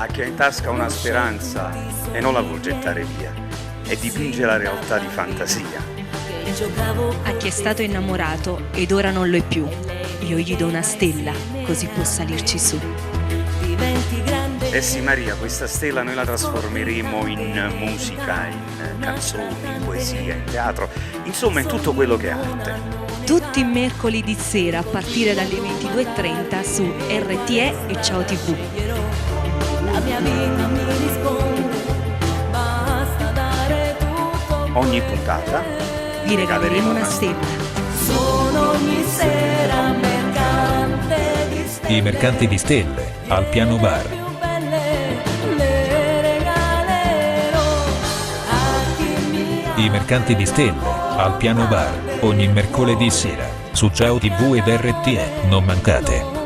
chi ha in tasca una speranza e non la vuol gettare via e dipinge la realtà di fantasia. A chi è stato innamorato ed ora non lo è più, io gli do una stella, così può salirci su. Eh sì Maria, questa stella noi la trasformeremo in musica, in canzoni, in poesia, in teatro, insomma in tutto quello che è arte. Tutti i mercoledì sera a partire dalle 22:30 su RTE e Ciao TV. La mia vita mi risponde, basta dare tutto. Ogni puntata Vi regaleremo una stella. Sono ogni sera mercante di stelle. I mercanti di stelle, al piano bar. Più belle le regalerò a chi mi ama. I mercanti di stelle, al piano bar, ogni mercoledì sera, su Ciao TV ed RTE, non mancate.